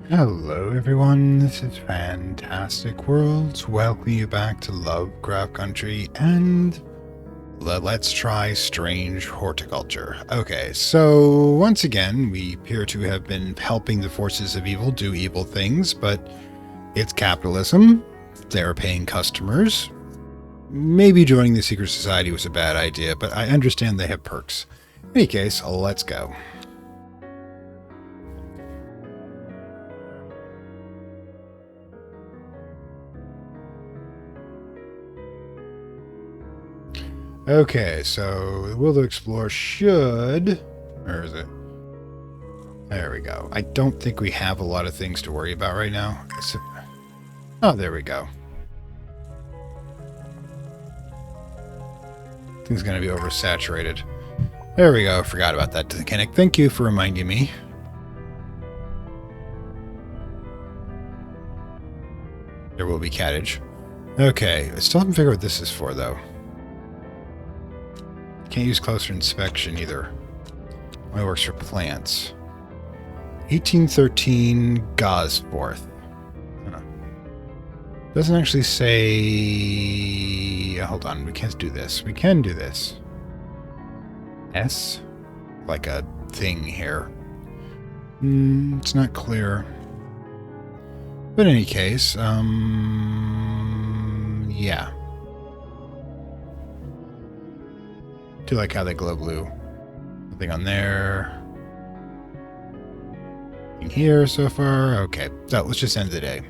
Hello everyone, this is Fantastic Worlds. Welcome you back to Lovecraft Country and let's try Strange Horticulture. Okay, so once again, we appear to have been helping the forces of evil do evil things, but it's capitalism. They're paying customers. Maybe joining the secret society was a bad idea, but I understand they have perks. In any case, let's go. Okay, so the Will to Explore should... Where is it? There we go. I don't think we have a lot of things to worry about right now. Oh, there we go. Things going to be oversaturated. There we go. Forgot about that mechanic. Thank you for reminding me. There will be cattage. Okay, I still haven't figured out what this is for, though. Can't use closer inspection either. Only works for plants. 1813 Gosforth. Huh. Doesn't actually say... Hold on, we can't do this. We can do this. S? Like a thing here. It's not clear. But in any case, yeah. Do like how they glow blue. Nothing on there. Nothing here so far. Okay, so let's just end the day.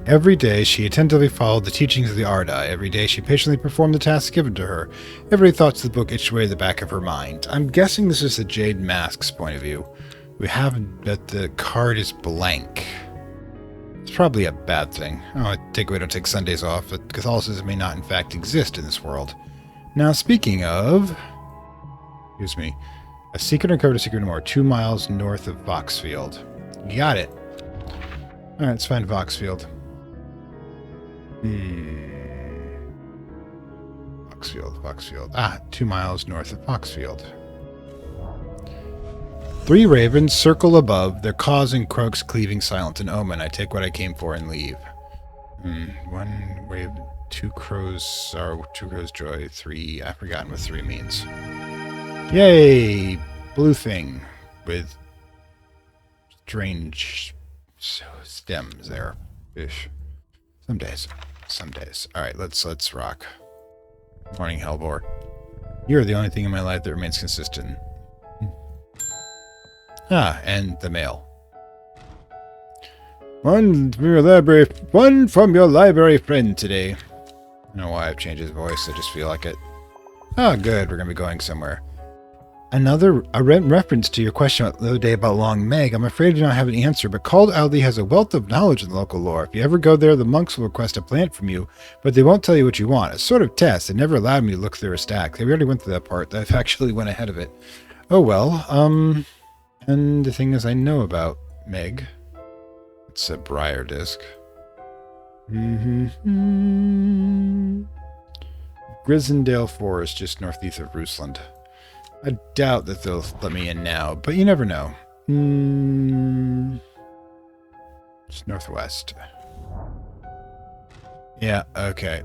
Every day she attentively followed the teachings of the Arda. Every day she patiently performed the tasks given to her. Every thought to the book itched away at the back of her mind. I'm guessing this is the Jade Mask's point of view. We have that the card is blank. It's probably a bad thing. Oh, I take away don't take Sundays off, but Catholicism may not in fact exist in this world. Now, speaking of... Excuse me. A secret uncovered a secret no more. 2 miles north of Voxfield. Got it. Alright, let's find Voxfield. Voxfield. 2 miles north of Voxfield. 3 ravens circle above, their caws and croaks cleaving silent, an omen. I take what I came for and leave. 1 raven, 2 crows sorrow, 2 crows joy, 3... I've forgotten what 3 means. Yay! Blue thing with strange stems there. Ish. Some days. Alright, let's rock. Morning, Hellbore. You're the only thing in my life that remains consistent. And the mail. One from your library friend today. I don't know why I've changed his voice, I just feel like it. Oh, good, we're gonna be going somewhere. A reference to your question the other day about Long Meg. I'm afraid I do not have an answer, but Called Aldi has a wealth of knowledge in the local lore. If you ever go there, the monks will request a plant from you, but they won't tell you what you want. A sort of test. They never allowed me to look through a stack. They already went through that part. I've actually went ahead of it. Oh well, and the thing is I know about Meg. It's a briar disc. Grisendale Forest, just northeast of Rusland. I doubt that they'll let me in now, but you never know. It's northwest. Yeah, okay.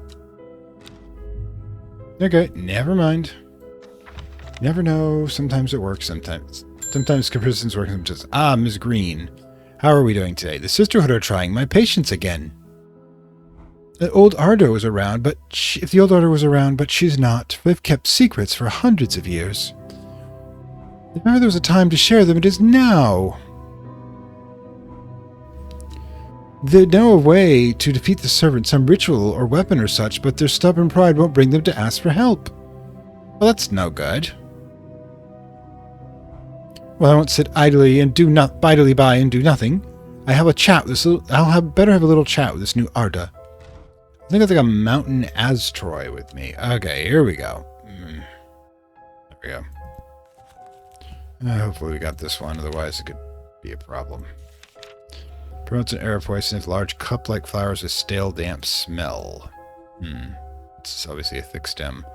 Okay, never mind. Never know. Sometimes it works, sometimes comparisons work, sometimes... Ms. Green. How are we doing today? The Sisterhood are trying my patience again. The old Ardo was around, but if the old Ardo was around, but she's not. They've kept secrets for hundreds of years. If ever there was a time to share them, it is now. They know a way to defeat the servant, some ritual or weapon or such, but their stubborn pride won't bring them to ask for help. Well, that's no good. Well, I won't sit idly by and do nothing. I have a chat with this. Better have a little chat with this new Arda. I think it's like a mountain Astroy with me. Okay, here we go. There we go. Hopefully we got this one, otherwise it could be a problem. Promotes an air poison with large cup-like flowers with stale, damp smell. It's obviously a thick stem.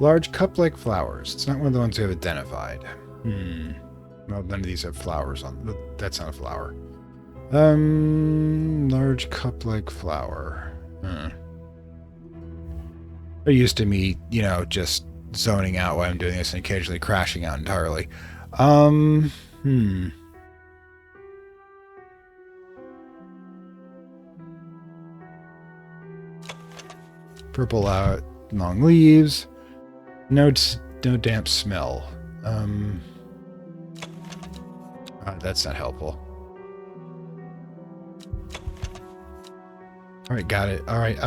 Large cup-like flowers. It's not one of the ones we have identified. Well, none of these have flowers on. That's not a flower. Large cup-like flower. They're used to me, you know, just zoning out while I'm doing this and occasionally crashing out entirely. Purple out, long leaves. No damp smell. That's not helpful. Alright, got it. Alright,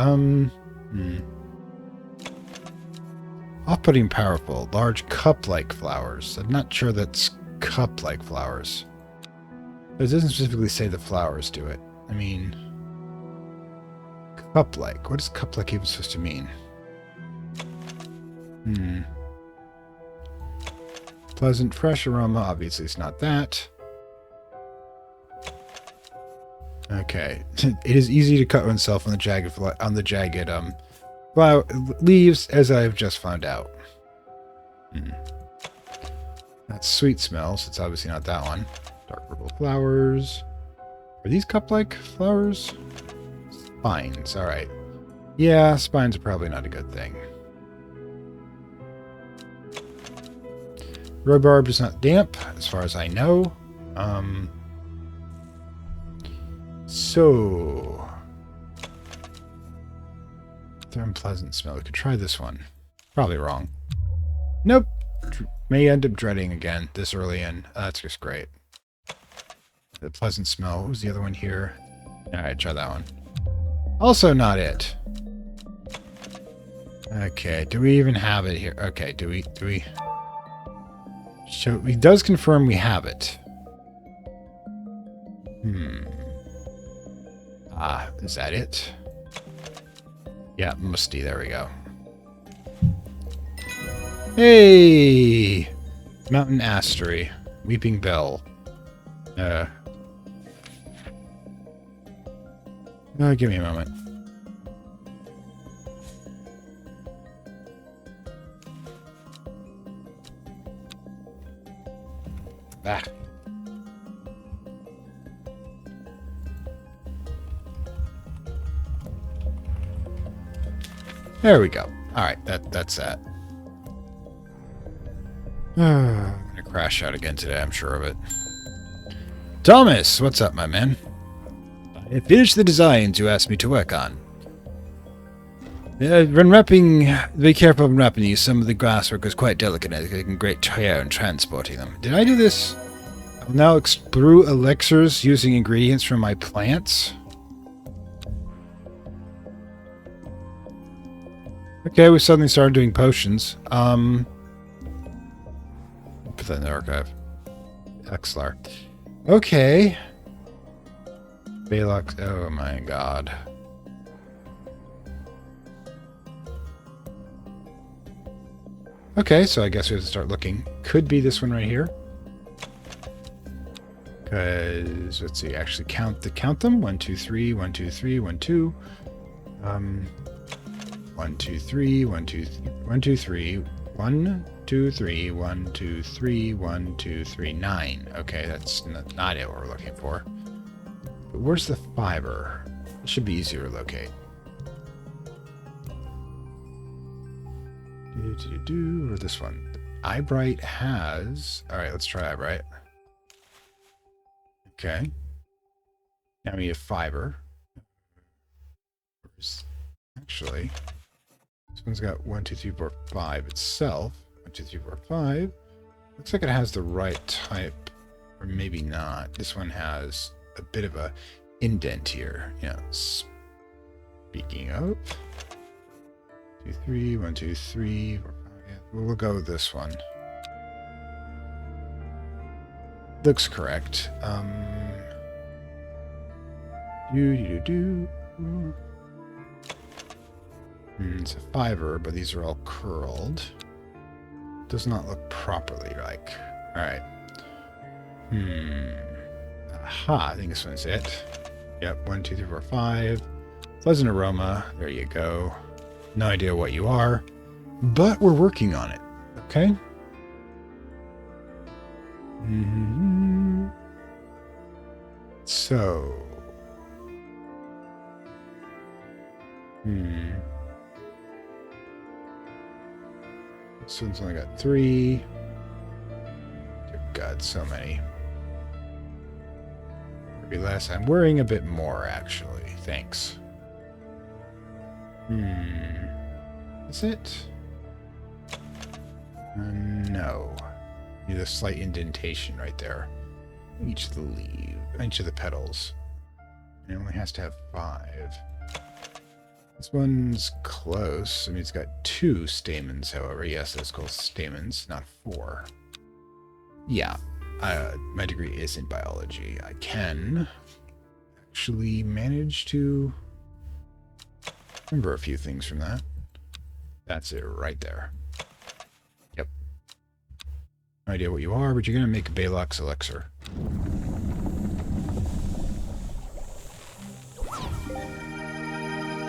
Off-putting powerful. Large cup-like flowers. I'm not sure that's cup-like flowers. It doesn't specifically say the flowers do it. I mean... Cup-like. What is cup-like even supposed to mean? Pleasant, fresh aroma. Obviously, it's not that. Okay. It is easy to cut oneself on the jagged flower leaves, as I have just found out. That's sweet smells. It's obviously not that one. Dark purple flowers. Are these cup-like flowers? Spines. All right. Yeah, spines are probably not a good thing. Rhubarb is not damp, as far as I know. So... They're unpleasant smell. We could try this one. Probably wrong. Nope. May end up dreading again this early in. That's just great. The pleasant smell. What was the other one here? Alright, try that one. Also not it. Okay, do we even have it here? Okay, do we... So it does confirm we have it. Is that it? Yeah, musty. There we go. Hey! Mountain Astery. Weeping Bell. Give me a moment. Ah. There we go. Alright, that's that. I'm gonna crash out again today, I'm sure of it. Thomas, what's up, my man? I finished the designs you asked me to work on. When wrapping, be careful when wrapping these. Some of the glasswork is quite delicate and taking great care in transporting them. Did I do this? I'll now brew elixirs using ingredients from my plants. Okay, we suddenly started doing potions. Put that in the archive. Xlar. Okay. Balox. Oh my god. Okay, so I guess we have to start looking. Could be this one right here. Because, let's see, actually count them. 1, 2, 3, 1, 2, 3, 1, 2. 1, 2, 3, 1, 2, 1, 2, 3, 1, 2, 3, 1, 2, 3, 1, 2, 3, 9. Okay, that's not it what we're looking for. But where's the fiber? It should be easier to locate. Or this one. Eyebright has... Alright, let's try Eyebright. Okay. Now we have fiber. Actually, this one's got 1, 2, 3, 4, 5 itself. 1, 2, 3, 4, 5. Looks like it has the right type, or maybe not. This one has a bit of a indent here. Yeah. Speaking of, 2, 3, 1, 2, 3, 4, 5. Yeah, we'll go with this one. Looks correct. It's a fiber, but these are all curled. Does not look properly like. Alright. Aha, I think this one's it. Yep, 1, 2, 3, 4, 5. Pleasant aroma. There you go. No idea what you are. but we're working on it. Okay? So... This one's only got 3. Dear God, so many. Maybe less. I'm worrying a bit more, actually. Thanks. Is it? No. Need a slight indentation right there. Each of the leaves, each of the petals. And it only has to have 5. This one's close. I mean, it's got 2 stamens, however. Yes, that's called stamens, not 4. Yeah, my degree is in biology. I can actually manage to remember a few things from that. That's it right there. Yep. No idea what you are, but you're going to make a Balok's elixir.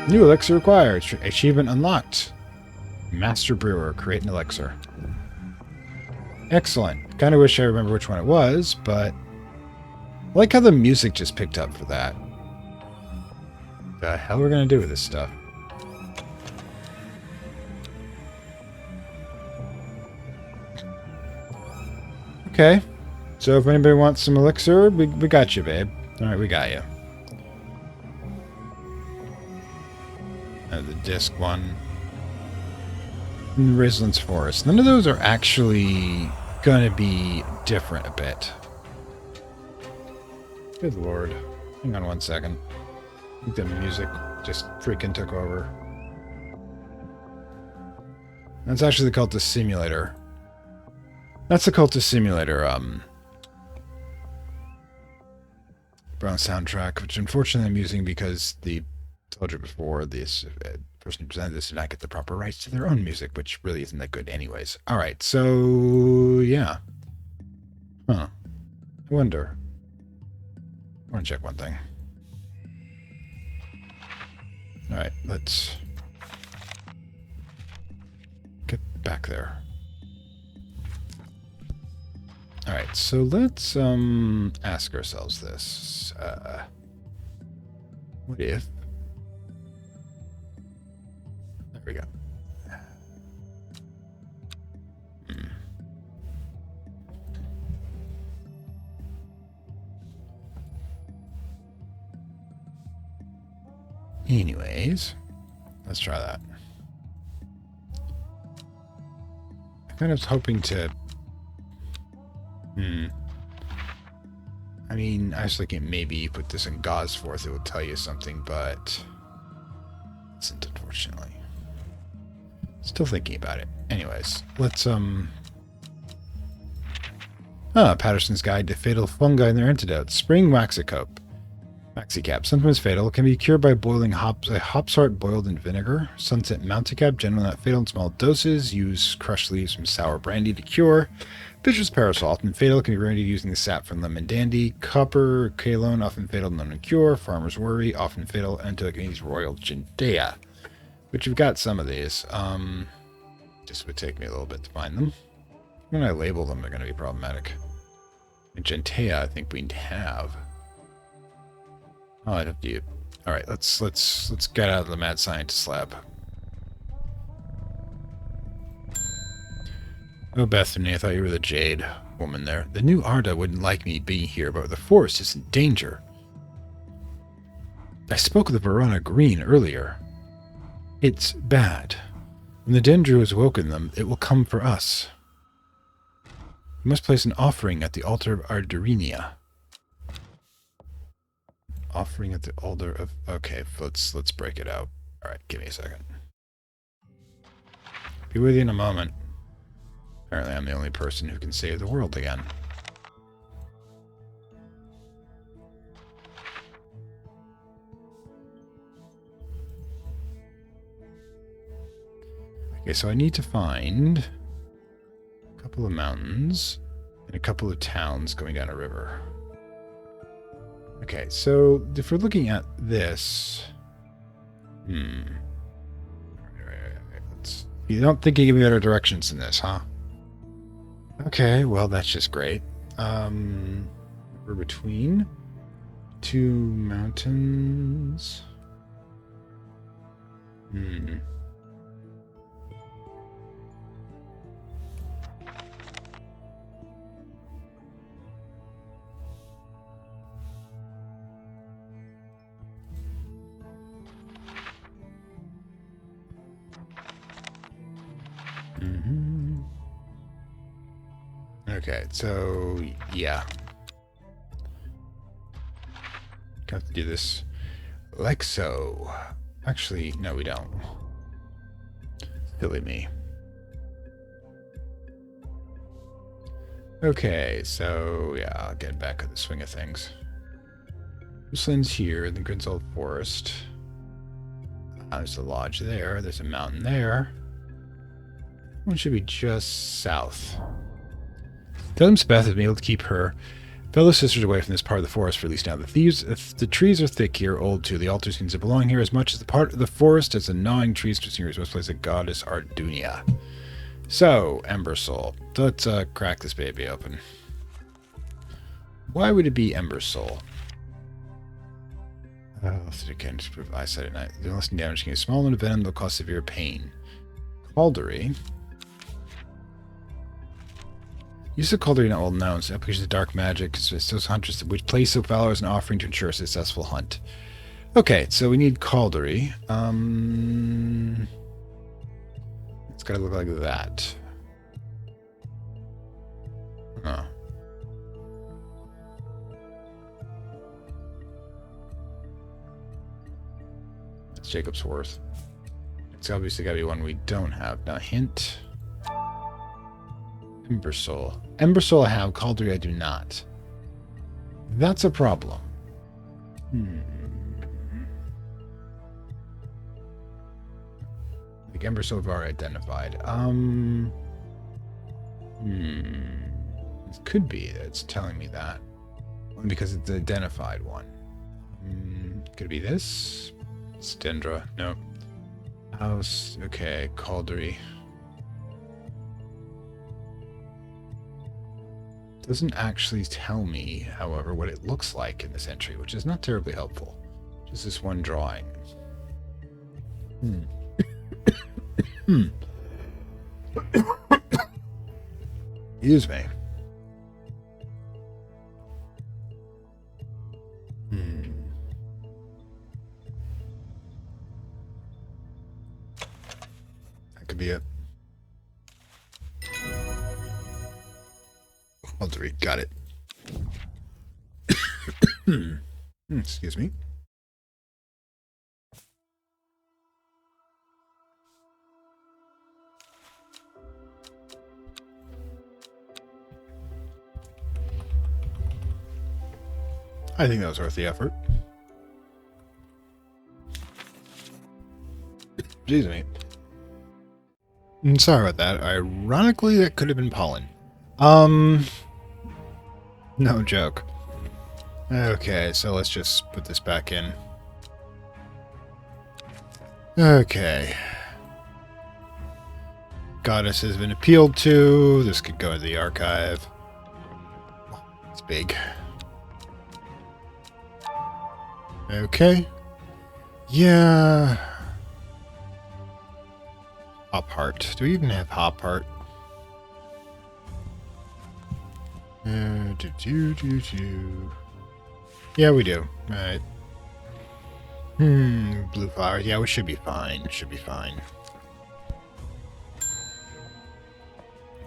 New elixir required. Achievement unlocked. Master Brewer. Create an elixir. Excellent. Kind of wish I remember which one it was, but I like how the music just picked up for that. The hell we're gonna do with this stuff? Okay. So if anybody wants some elixir, we got you, babe. Alright, we got you. The disc one. And Rislin's Forest. None of those are actually gonna be different a bit. Good lord. Hang on one second. I think the music just freaking took over. That's actually the Cultist Simulator. That's the Cultist Simulator, Brown soundtrack, which unfortunately I'm using because the told you before, this person who presented this did not get the proper rights to their own music, which really isn't that good anyways. Alright, so yeah. Huh. I wonder. I want to check one thing. Alright, let's get back there. Alright, so let's ask ourselves this. What if... There we go. Anyways, let's try that. I kind of was hoping to... I mean, I was thinking maybe put this in Gosforth, it would tell you something, but... it isn't, unfortunately. Still thinking about it. Anyways, let's, Patterson's Guide to Fatal Fungi and Their Antidotes. Spring Waxicap. Sometimes fatal. Can be cured by boiling hops. A hopsart boiled in vinegar. Sunset Mounticap. Generally not fatal in small doses. Use crushed leaves from sour brandy to cure. Fisher's Parasol. Often fatal. Can be remedied using the sap from lemon dandy. Copper Kalone. Often fatal. Known to cure. Farmer's Worry. Often fatal. Antilocanese Royal Gentea. Which we've got some of these. Just would take me a little bit to find them. When I label them, they're going to be problematic. And Gentea, I think we have. Oh, I don't do. All right, let's get out of the mad scientist lab. Oh, Bethany, I thought you were the Jade woman there. The new Arda wouldn't like me being here, but the forest is in danger. I spoke of the Verona Green earlier. It's bad. When the Dendru has woken them, it will come for us. We must place an offering at the altar of Ardurinia. Offering at the altar of... Okay, let's break it out. Alright, give me a second. Be with you in a moment. Apparently I'm the only person who can save the world again. Okay, so I need to find a couple of mountains and a couple of towns going down a river. Okay, so if we're looking at this... You don't think you give me better directions than this, huh? Okay, well, that's just great. We're between two mountains. Okay, so yeah. Got to do this like so. Actually, no, we don't. Silly me. Okay, so yeah, I'll get back in the swing of things. Coastlands here in the Grinzold Forest. There's a lodge there. There's a mountain there. One should be just south. Dunham's Beth has been able to keep her fellow sisters away from this part of the forest for at least now. The trees are thick here, old too. The altar seems to belong here as much as the part of the forest as the gnawing trees to singers must place a goddess Ardunia. So, Ember Soul. Let's crack this baby open. Why would it be Ember Soul? It can improve eyesight at night. The lasting damage can be small and venom that will cause severe pain. Caldery. Use of Caldery not well known. So application of dark magic is those hunters which place of valor as an offering to ensure a successful hunt. Okay, so we need Caldery. It's gotta look like that. Oh. It's Jacob's Worth. It's obviously gotta be one we don't have. Now, hint. Ember Soul. Ember Soul I have, Caldery I do not. That's a problem. I think Ember Soul we've already identified. It could be that it's telling me that. Only because it's the identified one. Could it be this? Stendra. No. House. Okay, Caldery. Doesn't actually tell me, however, what it looks like in this entry, which is not terribly helpful. Just this one drawing. Excuse me. That could be it. Caldery, got it. Excuse me. I think that was worth the effort. Excuse me. Sorry about that. Ironically, that could have been pollen. No joke. Okay, so let's just put this back in. Okay. Goddess has been appealed to. This could go to the archive. It's big. Okay. Yeah. Hop Heart. Do we even have Hop Heart? Yeah, we do. Alright. Blue flowers. Yeah, we should be fine. Should be fine.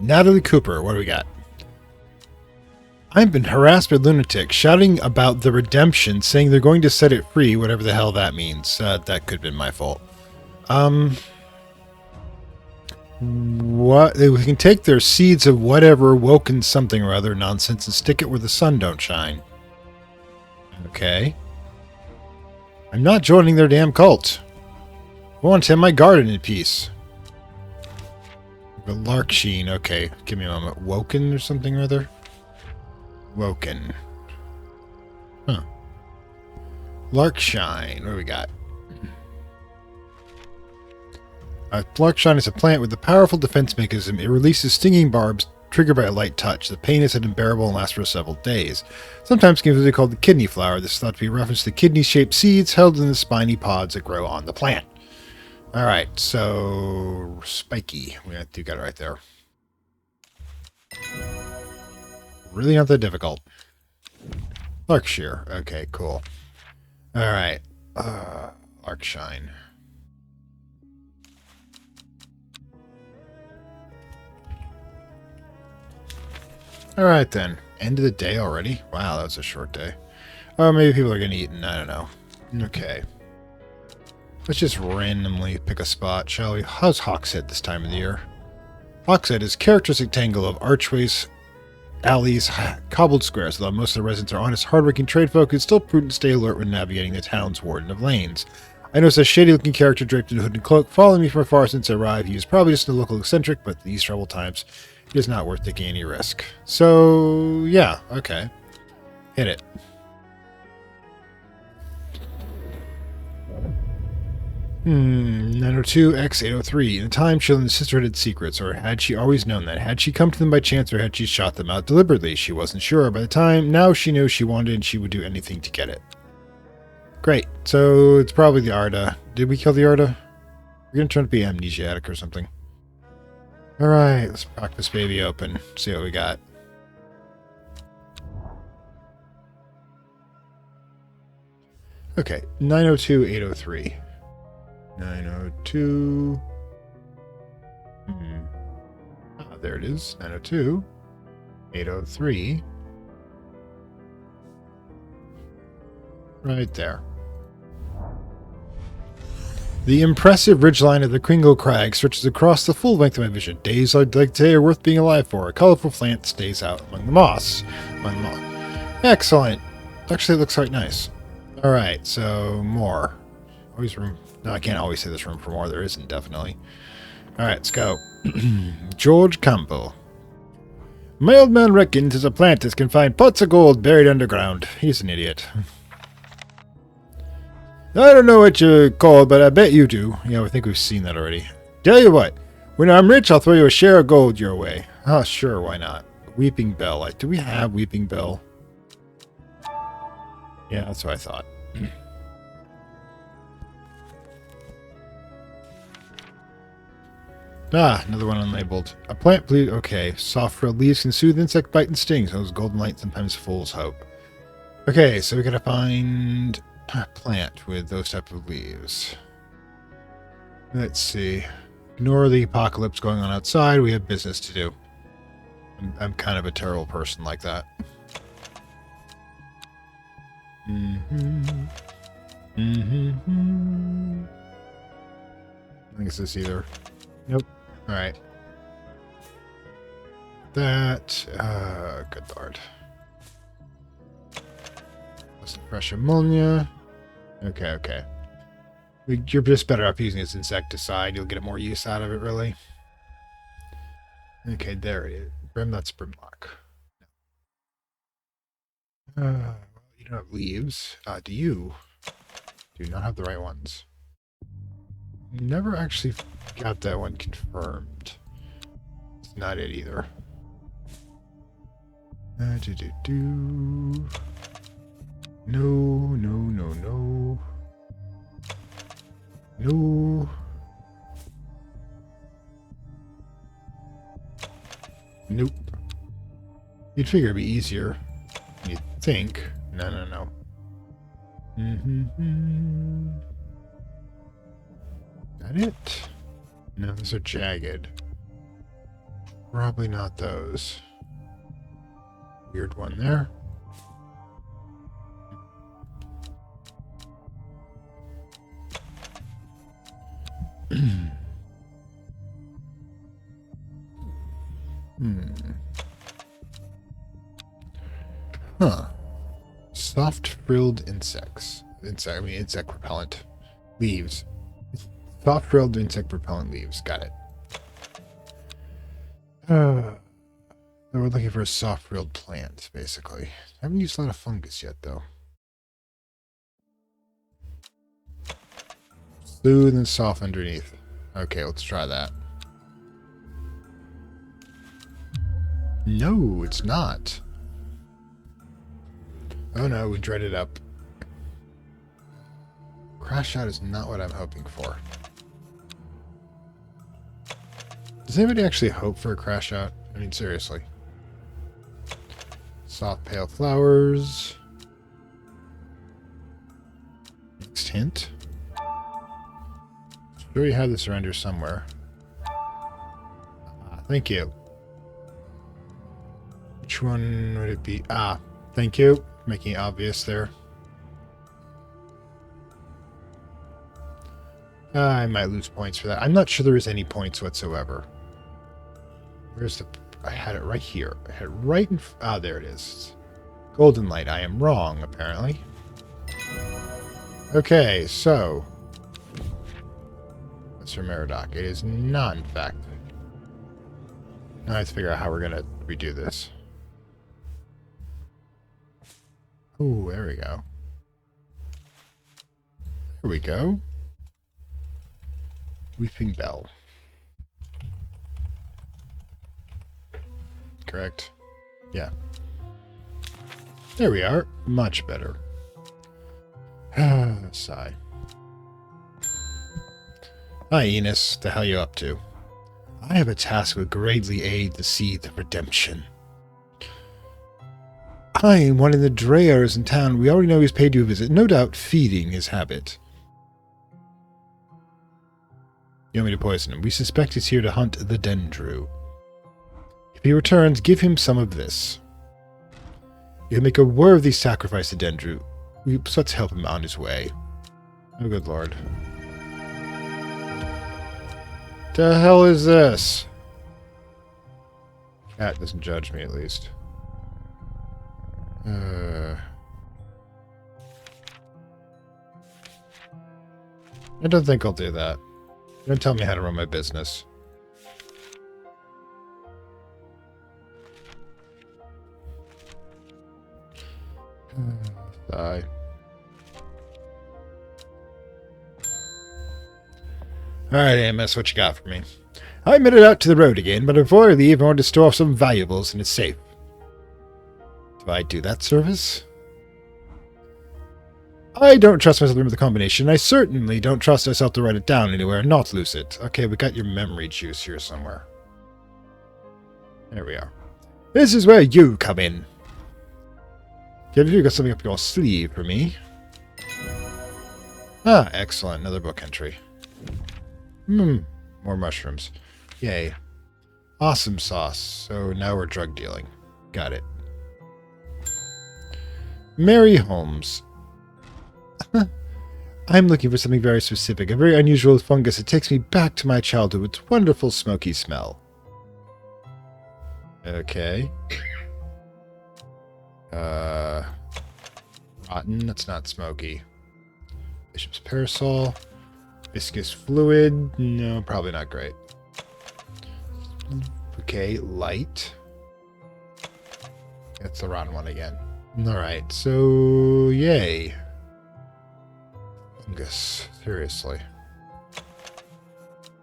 Natalie Cooper, what do we got? I've been harassed by lunatics, shouting about the redemption, saying they're going to set it free, whatever the hell that means. That could have been my fault. What? We can take their seeds of whatever woken something or other nonsense and stick it where the sun don't shine. Okay. I'm not joining their damn cult. I want to tend my garden in peace. The lark sheen. Okay, give me a moment. Woken or something or other? Woken. Huh. Lark shine. What do we got? Larkshine is a plant with a powerful defense mechanism. It releases stinging barbs triggered by a light touch. The pain is unbearable and lasts for several days. Sometimes confusingly called the kidney flower. This is thought to be a reference to kidney-shaped seeds held in the spiny pods that grow on the plant. Alright, so spiky. We got it right there. Really not that difficult. Larkshire. Okay, cool. Alright. Larkshine. Alright then. End of the day already? Wow, that was a short day. Oh, maybe people are getting eaten. I don't know. Okay. Let's just randomly pick a spot, shall we? How's Hawkshead this time of the year? Hawkshead is a characteristic tangle of archways, alleys, cobbled squares. Although most of the residents are honest, hardworking tradefolk, it's still prudent to stay alert when navigating the town's warden of lanes. I noticed a shady-looking character draped in a hood and cloak following me from afar since I arrived. He is probably just a local eccentric, but these troubled times, it is not worth taking any risk. So, yeah, okay. Hit it. Hmm, 902X803. In the time, she and the sister had secrets, or had she always known that? Had she come to them by chance, or had she shot them out deliberately? She wasn't sure. By the time, now she knew she wanted, and she would do anything to get it. Great. So, it's probably the Arda. Did we kill the Arda? We're going to turn to be amnesiac or something. Alright, let's crack this baby open. See what we got. Okay, 902-803. 902... Ah, there it is. 902. 803. Right there. The impressive ridgeline of the Kringle Crag stretches across the full length of my vision. Days like today are worth being alive for. A colorful plant stays out among the moss. Excellent. Actually, it looks quite nice. Alright, so more. Always room. No, I can't always say there's room for more. There isn't, definitely. Alright, let's go. George Campbell. My old man reckons there's a plant that can find pots of gold buried underground. He's an idiot. I don't know what you call, but I bet you do. Yeah, I think we've seen that already. Tell you what, when I'm rich, I'll throw you a share of gold your way. Oh, sure, why not? Weeping Bell. Like, do we have Weeping Bell? Yeah, that's what I thought. Ah, another one unlabeled. A plant bleed. Okay, soft frilled leaves can soothe insect bite and stings. Those golden light sometimes fools hope. Okay, so we gotta find a plant with those type of leaves. Let's see. Ignore the apocalypse going on outside. We have business to do. I'm kind of a terrible person like that. I think it's this either. Nope. Alright. That, good lord. That's fresh ammonia. Okay. You're just better off using this insecticide. You'll get more use out of it, really. Okay, there it is. That's Brimlock. You don't have leaves. Do you? Do not have the right ones. Never actually got that one confirmed. It's not it either. No. Nope. You'd figure it'd be easier. You'd think. No. That it? No, those are jagged. Probably not those. Weird one there. Huh. Soft frilled insects. Insect repellent. Leaves. Soft frilled insect repellent leaves. Got it. We're looking for a soft frilled plant, basically. I haven't used a lot of fungus yet, though. Smooth and soft underneath. Okay, let's try that. No, it's not. Oh no, we dread it up. Crash out is not what I'm hoping for. Does anybody actually hope for a crash out? I mean, seriously. Soft pale flowers. Next hint. Sure you have this around here somewhere. Thank you. Which one would it be? Ah, thank you. Making it obvious there. I might lose points for that. I'm not sure there is any points whatsoever. Where's the... I had it right here. I had it right in... Ah, there it is. Golden light. I am wrong, apparently. Okay, so... That's for Meridoc. It is not, in fact. Now I have to figure out how we're going to redo this. Ooh, there we go. There we go. Weeping Bell. Correct? Yeah. There we are. Much better. Sigh. Hi, Enos. The hell you up to? I have a task that would greatly aid the seed of redemption. I am one of the drayers in town. We already know he's paid you a visit. No doubt feeding his habit. You want me to poison him? We suspect he's here to hunt the Dendru. If he returns, give him some of this. He'll make a worthy sacrifice to Dendru. So let's help him on his way. Oh, good lord. The hell is this? Cat doesn't judge me, at least. I don't think I'll do that. Don't tell me how to run my business. Die. Alright, Amos, what you got for me? I made it out to the road again, but before I leave, I want to store off some valuables in a safe. Do I do that service? I don't trust myself to remember the combination. I certainly don't trust myself to write it down anywhere and not lose it. Okay, we got your memory juice here somewhere. There we are. This is where you come in. You got something up your sleeve for me. Ah, excellent. Another book entry. More mushrooms. Yay. Awesome sauce. So now we're drug dealing. Got it. Mary Holmes. I'm looking for something very specific. A very unusual fungus that takes me back to my childhood with its wonderful smoky smell. Okay. Rotten. That's not smoky. Bishop's parasol. Viscous fluid. No, probably not great. Okay, light. That's the rotten one again. Alright, so yay. Fungus. Seriously.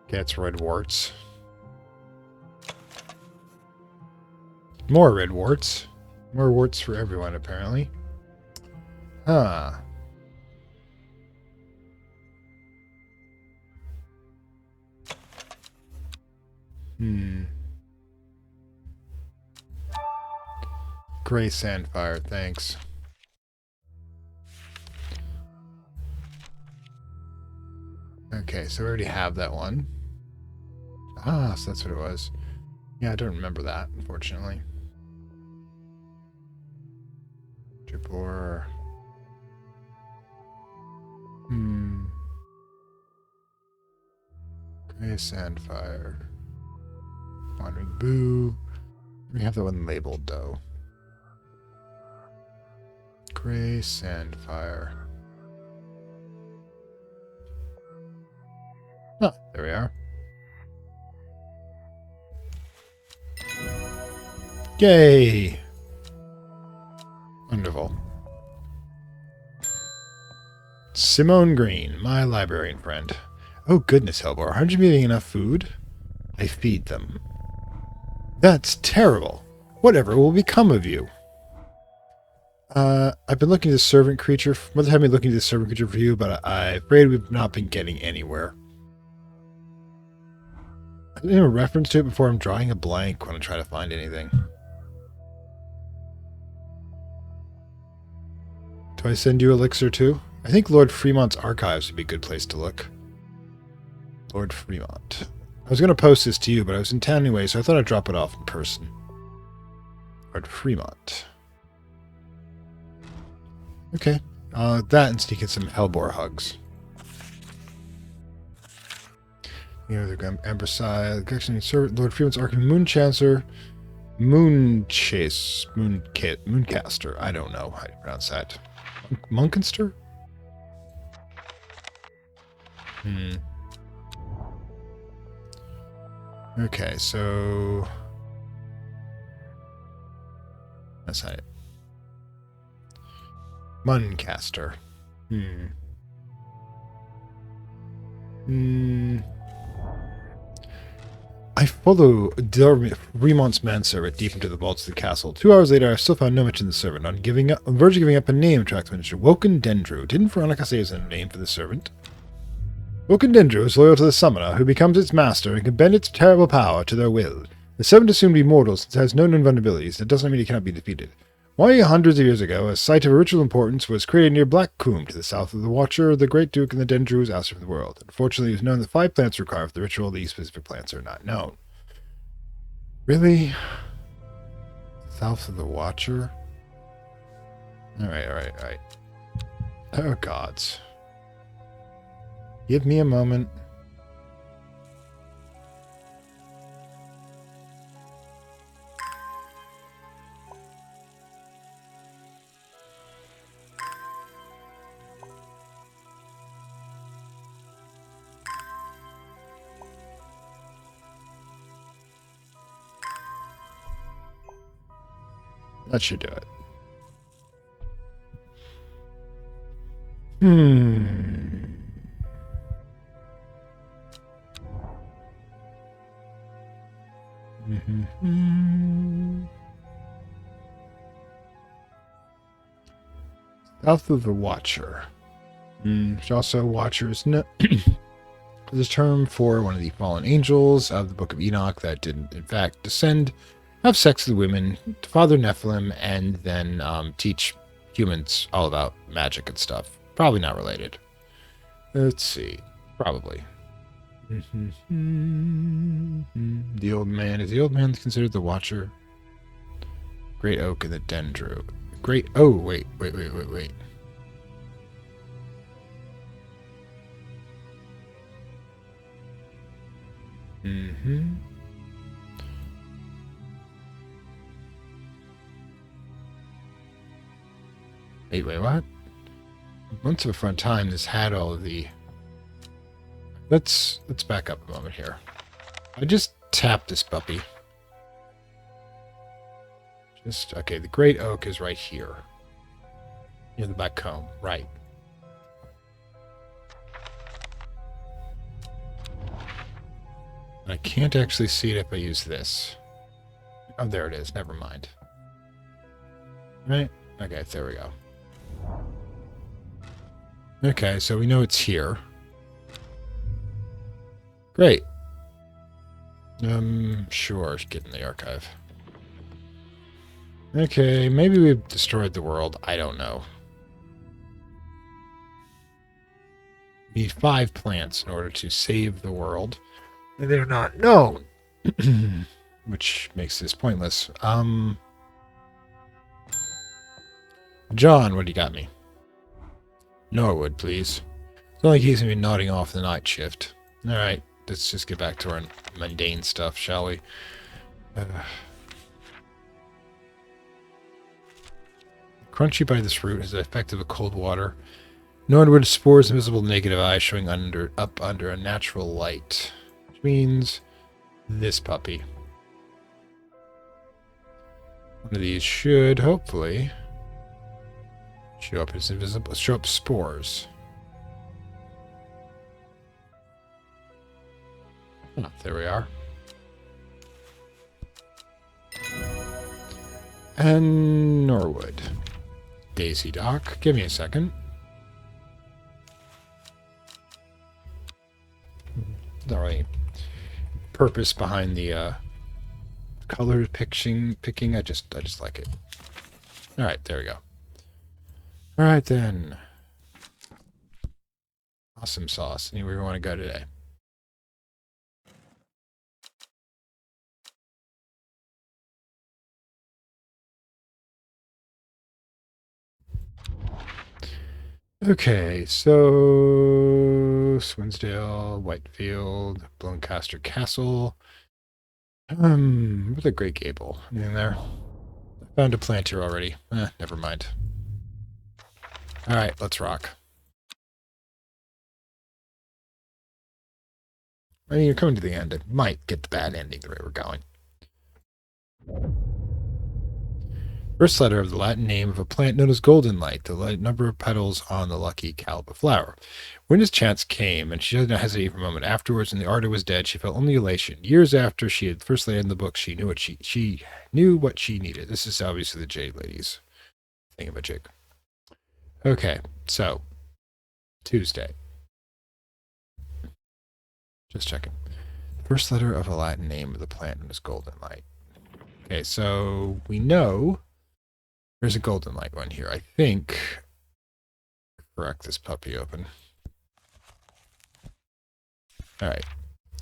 Gets red warts. More red warts. More warts for everyone, apparently. Huh. Gray Sandfire, thanks. Okay, so we already have that one. Ah, so that's what it was. Yeah, I don't remember that, unfortunately. Jabor. Gray Sandfire. Wandering Boo. We have that one labeled, though. Gray Sandfire. Oh, there we are. Yay! Wonderful. Simone Green, my librarian friend. Oh, goodness, Hellbor. Aren't you getting enough food? I feed them. That's terrible. Whatever will become of you? I've been looking at the servant creature. Mother had me looking at the servant creature for you, but I'm afraid we've not been getting anywhere. I didn't have a reference to it before. I'm drawing a blank when I try to find anything. Do I send you Elixir too? I think Lord Fremont's archives would be a good place to look. Lord Fremont. I was going to post this to you, but I was in town anyway, so I thought I'd drop it off in person. Lord Fremont. Okay. That and sneak in some Hellbor hugs. You know, the Amberside, Lord Fremont's Arkham Moonchancer, Mooncaster. I don't know how you pronounce that. Munkenster? Okay, so that's not it. Muncaster. I follow Remont's manservant deep into the vaults of the castle. 2 hours later, I still found no mention of the servant. On the verge of giving up a name attracts attention. Woken Dendru. Didn't Veronica say it was a name for the servant? Woken Dendru is loyal to the summoner, who becomes its master and can bend its terrible power to their will. The servant is assumed to be mortal since it has no known vulnerabilities. That doesn't mean it cannot be defeated. Hundreds of years ago, a site of ritual importance was created near Black Combe to the south of the Watcher. The Great Duke and the Dendru was ousted from the world. Unfortunately, it was known that 5 plants required for the ritual. These specific plants are not known. Really? South of the Watcher? Alright. Oh, gods. Give me a moment. That should do it. South of the Watcher. There's also Watchers. No. There's a term for one of the fallen angels of the Book of Enoch that didn't, in fact, descend, have sex with women, father Nephilim, and then teach humans all about magic and stuff. Probably not related. Let's see. Probably. The old man. Is the old man considered the Watcher? Great Oak and the Dendru. Oh, wait. Wait, what? Once upon a time, this had all of the... Let's back up a moment here. I just tapped this puppy. Okay, the Great Oak is right here. Near the back comb, right. I can't actually see it if I use this. Oh, there it is. Never mind. Right? Okay, there we go. Okay, so we know it's here. Great. Sure, get in the archive. Okay, maybe we've destroyed the world. I don't know. We need 5 plants in order to save the world. And they're not known. Which makes this pointless. John, what do you got me? Norwood, please. It's not like he's going to be nodding off the night shift. Alright, let's just get back to our mundane stuff, shall we? Crunchy by this root has the effect of a cold water. Norwood spores invisible negative eye showing up under a natural light. Which means this puppy. One of these should, hopefully, show up spores. Oh, there we are. And Norwood. Daisy Dock. Give me a second. Not really purpose behind the color picking. I just like it. All right, there we go. All right then. Awesome sauce. Anywhere we want to go today? Okay, so Swinsdale, Whitefield, Blancaster Castle. With a Great Gable. Anything there? I found a plant here already. Never mind. All right, let's rock. I mean, you're coming to the end. It might get the bad ending the way we're going. First letter of the Latin name of a plant known as golden light, the number of petals on the lucky caliber flower. When his chance came, and she did not hesitate for a moment afterwards, and the ardor was dead, she felt only elation. Years after she had first laid in the book, she knew what she needed. This is obviously the Jade Ladies thingamajig. Okay, so Tuesday. Just checking. First letter of a Latin name of the plant known as golden light. Okay, so we know there's a golden light one here. I think. Crack this puppy open. All right,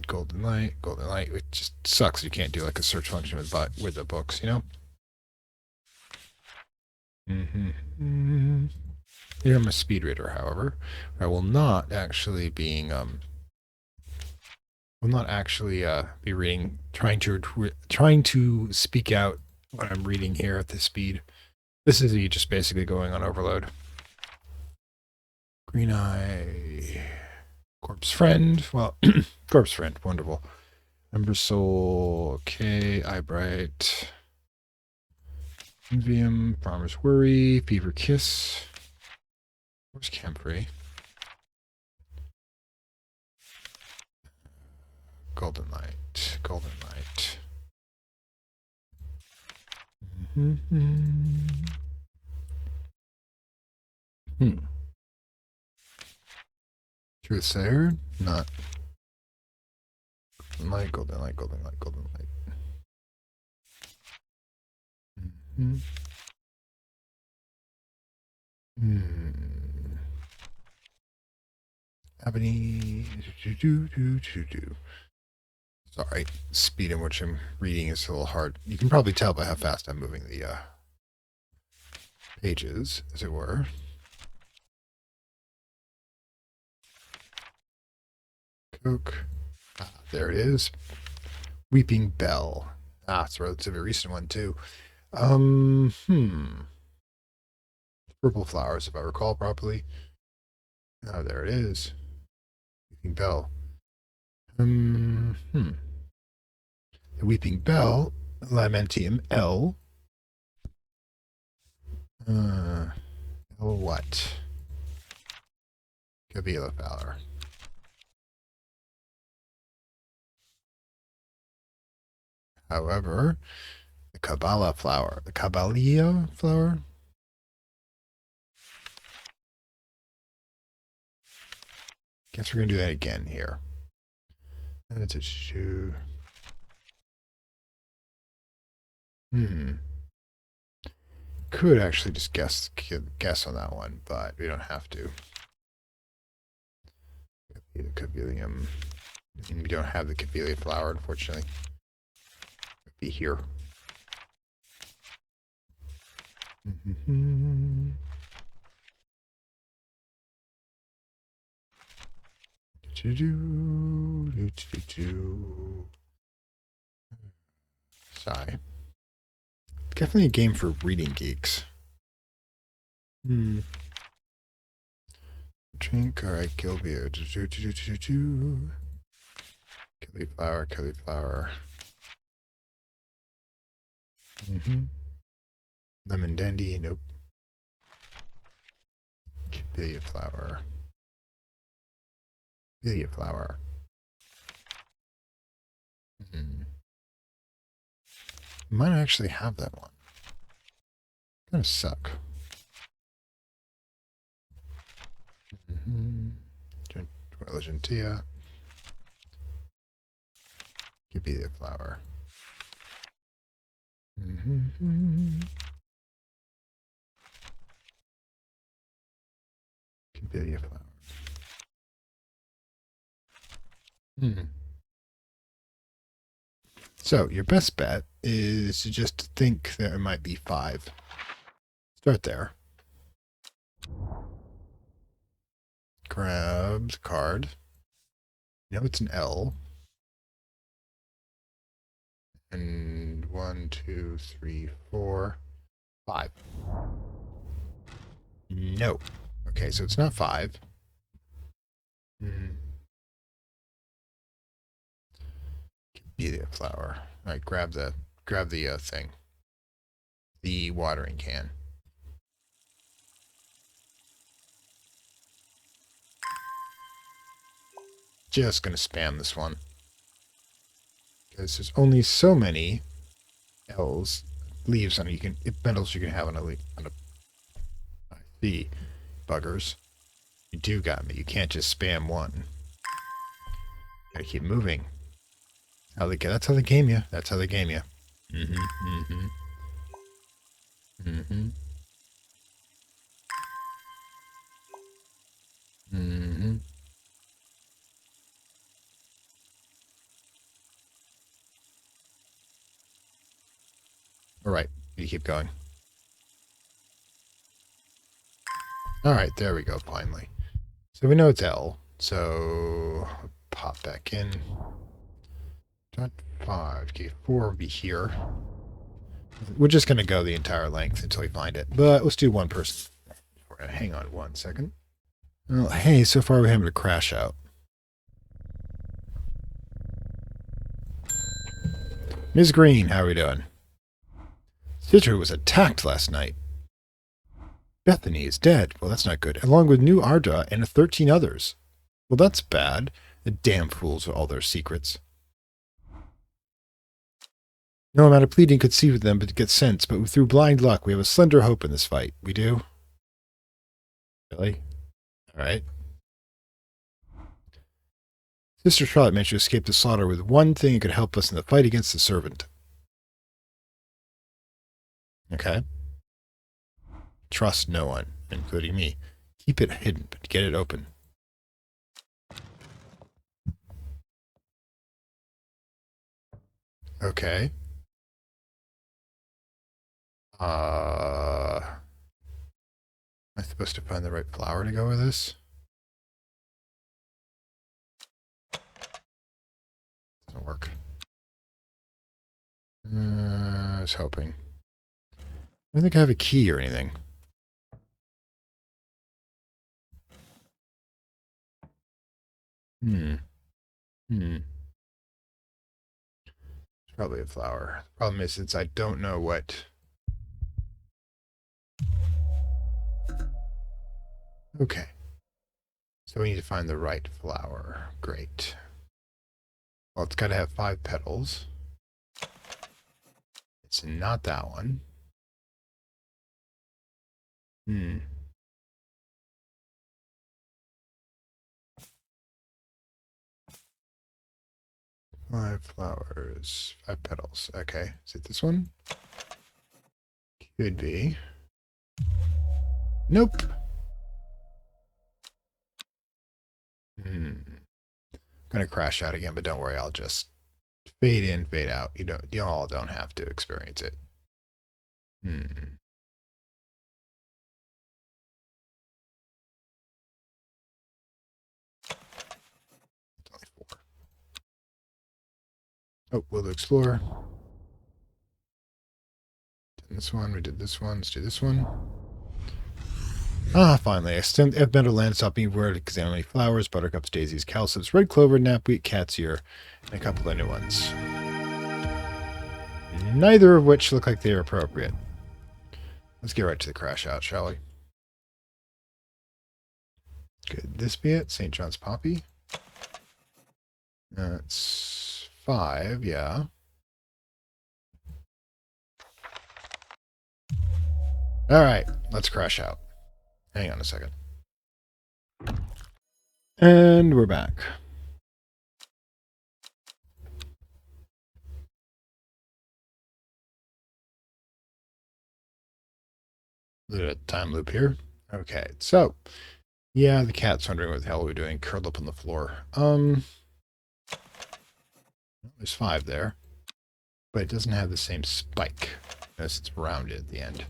golden light. It just sucks you can't do like a search function with the books, you know. Here I'm a speed reader, however. I will not actually be reading, trying to speak out when I'm reading here at this speed. This is you just basically going on overload. Green Eye, Corpse Friend. Well, Corpse Friend, wonderful. Ember Soul, okay. Eyebright, Envium, Farmer's Worry, Fever Kiss. Where's Camphray? Golden Light. Truth Sayer? Not. Golden Light. Ebony. Sorry, speed in which I'm reading is a little hard. You can probably tell by how fast I'm moving the pages, as it were. Coke. There it is. Weeping Bell. It's a relatively recent one, too. Purple flowers, if I recall properly. Oh, there it is. Weeping Bell. The Weeping Bell, Lamentium L. L what? Cabela flower. However, the Kabbalah flower, the Kabbalia flower. Guess we're gonna do that again here. And it's a shoe. Could actually just guess on that one, but we don't have to. The Cabelium. We don't have the Cabelia flower, unfortunately. It'd be here. Sigh. Definitely a game for reading geeks. Drink, alright, Gilbeer. Cauliflower. Lemon dandy, nope. Camellia flower. Might actually have that one. Kind of suck. Gentilla. Could be the flower. Could be a flower. So your best bet is to just think that it might be 5. Start there. Grab the card. You know it's an L. And 1, 2, 3, 4, 5. No. Okay, so it's not 5. Be the flower. All right, grab the thing. The watering can. Just gonna spam this one. Because there's only so many leaves on it, metals you can have on a I see. Buggers. You do got me. You can't just spam one. Gotta keep moving. That's how they game you. That's how they game you. All right, you keep going. All right, there we go, finally. So we know it's L, so pop back in. Dot 5, okay, 4 will be here. We're just going to go the entire length until we find it, but let's do one person. We're going to hang on 1 second. Well, hey, so far we're having to crash out. Ms. Green, how are we doing? Citrus was attacked last night. Bethany is dead. Well, that's not good. Along with New Arda and 13 others. Well, that's bad. The damn fools with all their secrets. No amount of pleading could see with them but get sense, but through blind luck, we have a slender hope in this fight. We do? Really? All right. Sister Charlotte managed to escape the slaughter with one thing that could help us in the fight against the servant. Okay. Trust no one, including me. Keep it hidden, but get it open. Okay. Am I supposed to find the right flower to go with this? Doesn't work. I was hoping. I don't think I have a key or anything. It's probably a flower. The problem is, since I don't know what... Okay. So we need to find the right flower. Great. Well, it's got to have 5 petals. It's not that one. 5 flowers, 5 petals. Okay, is it this one? Could be. Nope. Gonna crash out again, but don't worry, I'll just fade in, fade out. You all don't have to experience it. It's only 4. Oh, we'll explore. Did this one, we did this one, let's do this one. Ah, finally. I've been to land, stop being worried, examining flowers, buttercups, daisies, cowslips, red clover, knapweed, cat's ear, and a couple of new ones. Neither of which look like they are appropriate. Let's get right to the crash out, shall we? Could this be it? St. John's Poppy? That's 5, yeah. Alright, let's crash out. Hang on a second. And we're back. A time loop here. Okay, so yeah, the cat's wondering what the hell we're doing, curled up on the floor. There's 5 there, but it doesn't have the same spike as it's rounded at the end.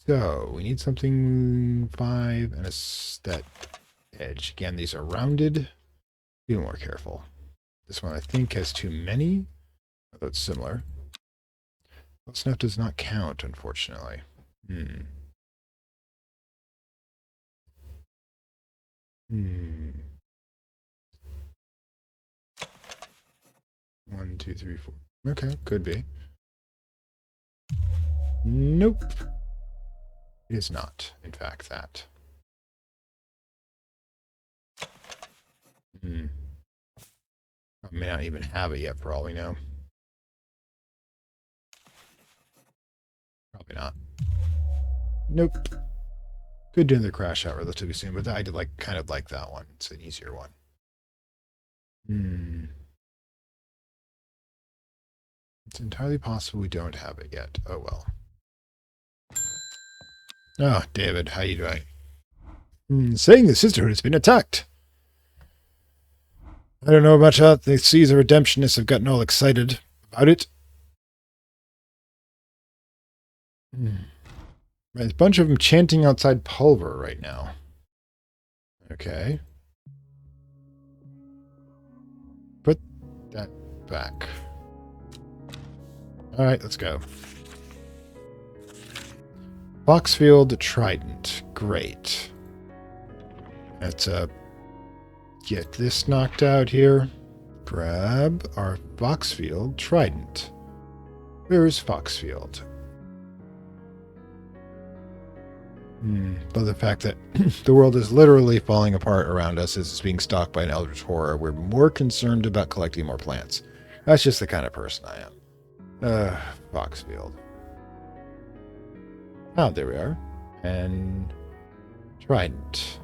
So we need something 5 and that edge. Again, these are rounded. Be more careful. This one I think has too many. Although it's similar. Close enough does not count, unfortunately. Hmm. 1, 2, 3, 4. Okay, could be. Nope. It is not, in fact, that. I may not even have it yet, for all we know. Probably not. Nope. Could do another crash out relatively soon, but I did kind of like that one. It's an easier one. It's entirely possible we don't have it yet. Oh well. Oh, David, how you doing? Saying the sisterhood has been attacked. I don't know much about the Caesar redemptionists have gotten all excited about it. There's a bunch of them chanting outside Pulver right now. Okay. Put that back. Alright, let's go. Boxfield Trident. Great. Let's get this knocked out here. Grab our Foxfield Trident. Where is Foxfield? But the fact that the world is literally falling apart around us as it's being stalked by an eldritch horror, we're more concerned about collecting more plants. That's just the kind of person I am. Foxfield. Oh, there we are. And Trident.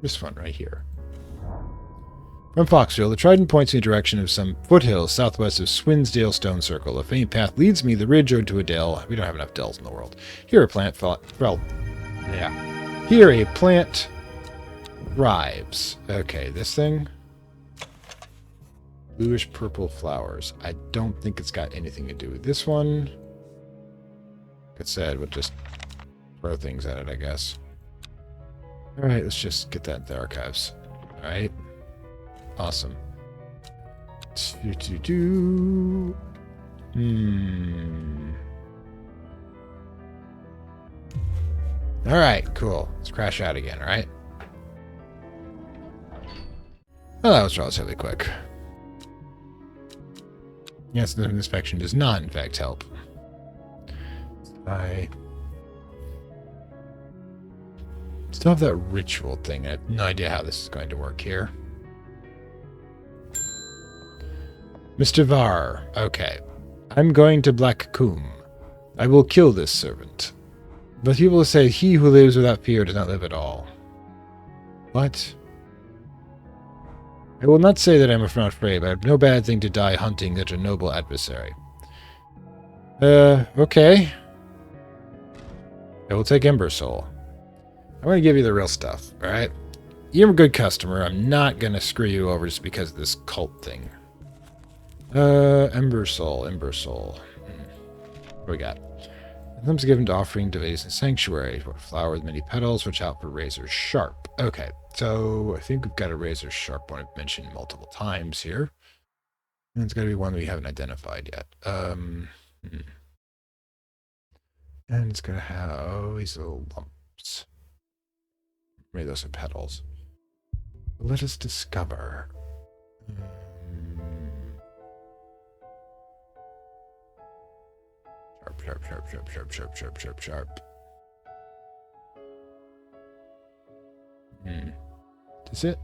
This one right here. From Foxfield, the Trident points in the direction of some foothills southwest of Swinsdale Stone Circle. A faint path leads me the ridge or to a dell. We don't have enough dells in the world. Here a plant Here a plant thrives. Okay, this thing. Bluish purple flowers. I don't think it's got anything to do with this one. Like I said, we'll just throw things at it, I guess. Alright, let's just get that in the archives. Alright. Awesome. Alright, cool. Let's crash out again, alright? Well, that was relatively quick. Yes, the inspection does not, in fact, help. I still have that ritual thing. I have no idea how this is going to work here. Mr. Var, okay. I'm going to Black Coombe. I will kill this servant. But he will say, he who lives without fear does not live at all. What? I will not say that I'm not afraid, but I have no bad thing to die hunting such a noble adversary. Okay. I will take Ember Soul. I'm going to give you the real stuff, alright? You're a good customer. I'm not going to screw you over just because of this cult thing. Ember Soul, Ember Soul. What do we got? Items given to offering devotees in sanctuary. Flower with many petals. Watch out for razor sharp. Okay, so I think we've got a razor sharp one I've mentioned multiple times here. And it's got to be one we haven't identified yet. And it's going to have these little lumps. Maybe those are petals. Let us discover. Sharp, sharp, sharp, sharp, sharp, sharp, sharp, sharp. Is it?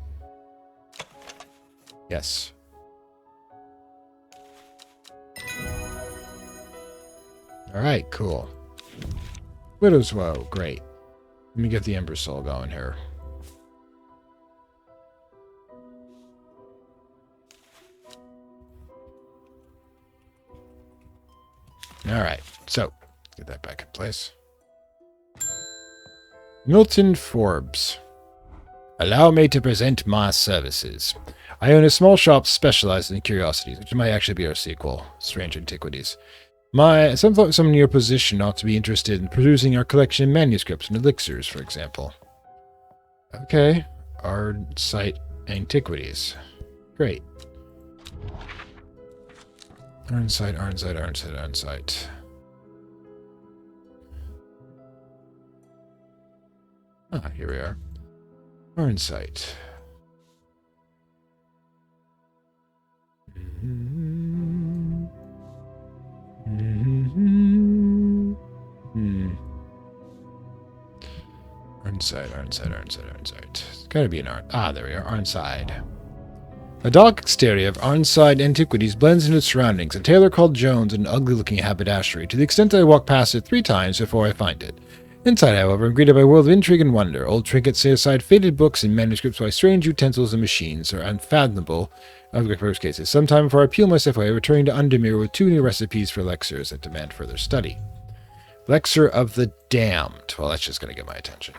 Yes. Alright, cool. Widow's Woe. Great. Let me get the Ember Soul going here. Alright, so get that back in place. Milton Forbes. Allow me to present my services. I own a small shop specialized in curiosities, which might actually be our sequel, Strange Antiquities. Someone in your position ought to be interested in producing our collection of manuscripts and elixirs, for example. Okay, our site Antiquities. Great. Arnsite. Ah, here we are. Arnsite. Arnside. It's gotta be an Arn. Ah, there we are. Arnside. A dark exterior of Arnside Antiquities blends into its surroundings. A tailor called Jones and an ugly-looking haberdashery, to the extent that I walk past it 3 times before I find it. Inside, however, I'm greeted by a world of intrigue and wonder. Old trinkets set aside, faded books and manuscripts, while strange utensils and machines are unfathomable of the first cases. Sometime before I peel myself away, returning to Undermere with 2 new recipes for elixirs that demand further study. Elixir of the Damned. Well, that's just going to get my attention.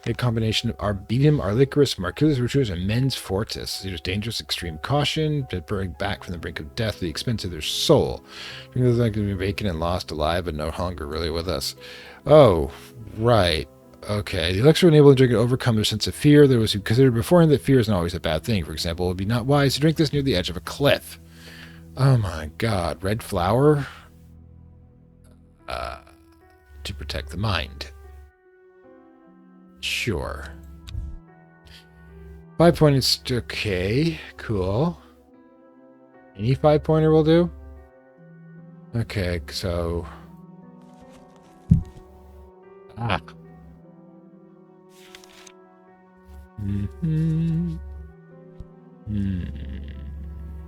A combination of Arboretum, Arlicorus, Marcellus Virtuous, and Men's Fortis. It is dangerous, extreme caution, to bring back from the brink of death at the expense of their soul. Drinkers like to be vacant and lost alive, but no longer really with us. Oh, right. Okay. The elixir will enable the drinker to overcome their sense of fear. There was considered beforehand that fear is not always a bad thing. For example, it would be not wise to drink this near the edge of a cliff. Oh my god. Red flower? To protect the mind. Sure. 5-pointed, okay, cool. Any 5-pointer will do? Okay, so... Ah.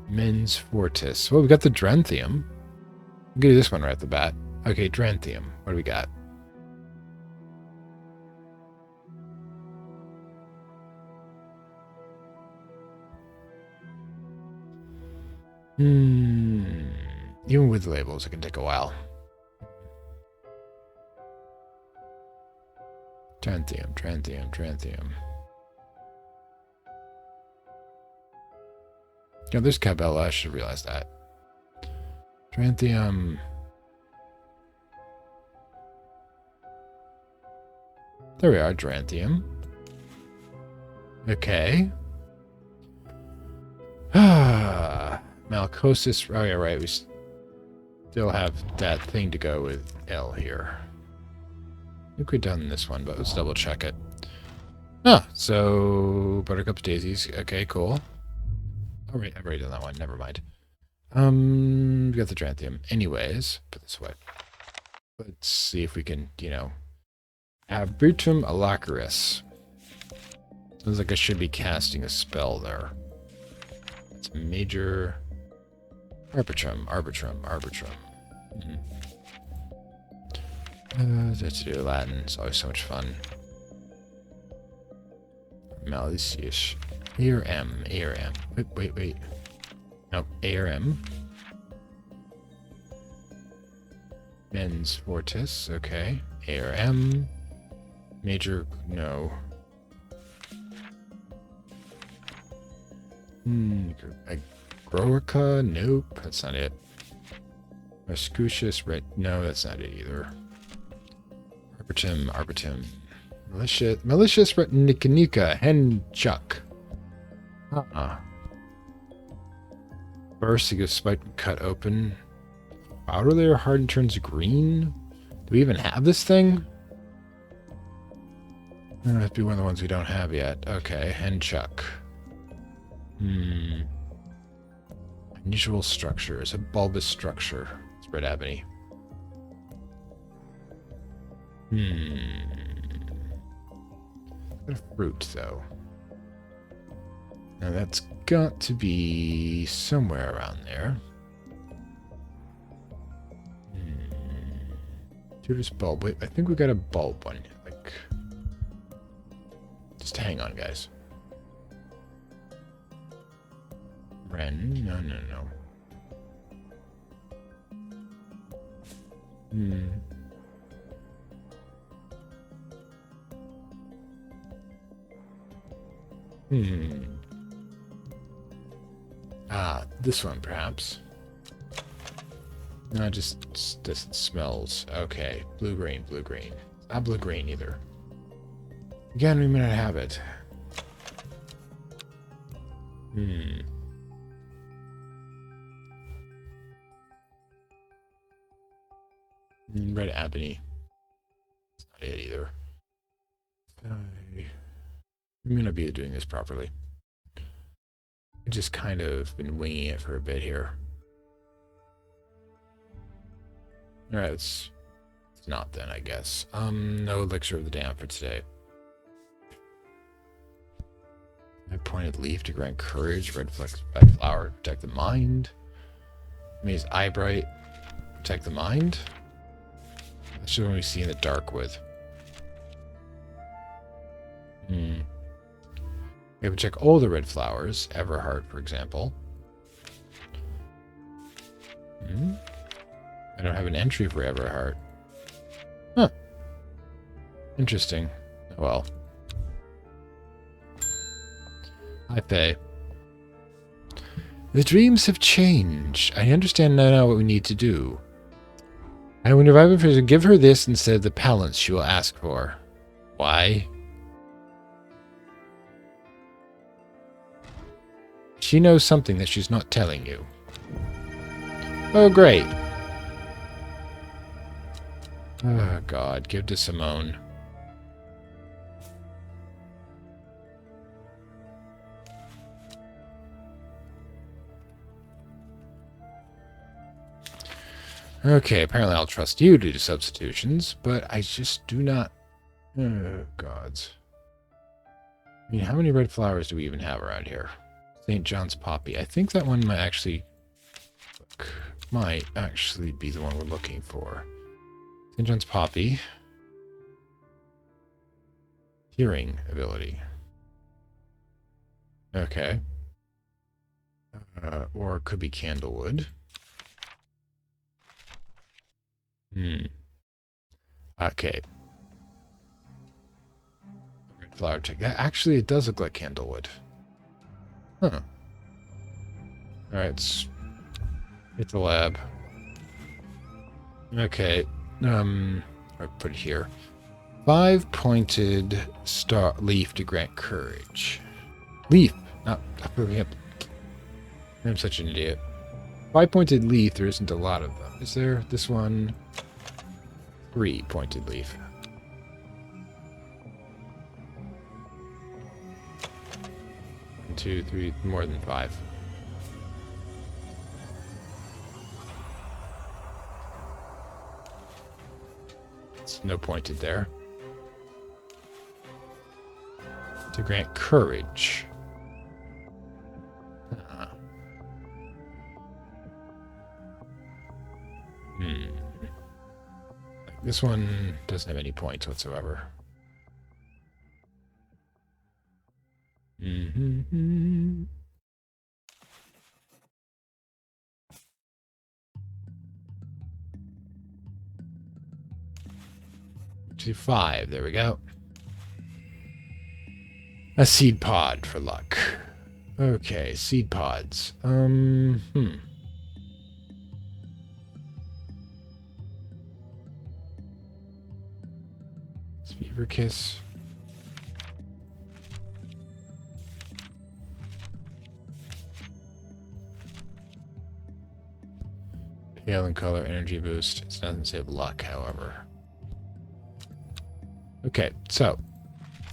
Men's Fortis. Well, we got the Drenthium. I'll give you this one right at the bat. Okay, Drenthium. What do we got? Even with labels, it can take a while. Tranthium. Yeah, there's Cabela. I should realize that. Tranthium. There we are, Dranthium. Okay. Malcosis. Oh, yeah, right. We still have that thing to go with L here. I think we've done this one, but let's double check it. Ah, so Buttercups, Daisies. Okay, cool. All right, I've already done that one. Never mind. We got the Dranthium. Anyways, put this away. Let's see if we can, Arboretum Alacaris. Sounds like I should be casting a spell there. It's a major... Arbitrum. Let's do Latin. It's always so much fun. Malicious. A or M. Wait. Nope. A or M. Men's Fortis. Okay. A or M. Major. No. Groica? Nope. That's not it. Muscutius. No, that's not it either. Arboretum. Malicious Retinicanica. Henchuck. Burst, he goes spike and cut open. Outer layer hardened turns green. Do we even have this thing? That must be one of the ones we don't have yet. Okay, Henchuck. Unusual structure. It's a bulbous structure. It's red ebony. What a fruit, though. Now that's got to be somewhere around there. Judas bulb. Wait, I think we got a bulb one. Like, just hang on, guys. Wren? No, no, no. Ah, this one, perhaps. No, just smells. Okay, blue-green, blue-green. Not blue-green either. Again, we may not have it. Red ebony. That's not it either. I may not be doing this properly. I've just kind of been winging it for a bit here. Alright, it's not then, I guess. No elixir of the damned for today. I pointed leaf to grant courage, red flower, protect the mind. Maze eyebright, protect the mind. That's the one we see in the dark with. We have to check all the red flowers, Everheart, for example. I don't have an entry for Everheart. Huh. Interesting. Well. Hi, Faye. The dreams have changed. I understand now what we need to do. I would revive her to give her this instead of the pallance she will ask for. Why? She knows something that she's not telling you. Oh, great. Oh, God. Give to Simone. Okay, apparently I'll trust you to do substitutions, but I just do not... Oh, gods. I mean, how many red flowers do we even have around here? St. John's Poppy. I think that one might actually be the one we're looking for. St. John's Poppy. Hearing ability. Okay. Or it could be Candlewood. Okay. Red flower check. Actually, it does look like Candlewood. Huh. Alright, it's the lab. Okay. I'll put it here. 5-pointed star leaf to grant courage. Leaf, not I'm such an idiot. 5-pointed leaf, there isn't a lot of them. Is there? This one. 3-pointed leaf. One, two, three, more than 5. It's no pointed there. To grant courage. This one doesn't have any points whatsoever. 5. There we go. A seed pod for luck. Okay, seed pods. Fever kiss. Pale in color, energy boost. It doesn't say luck, however. Okay, so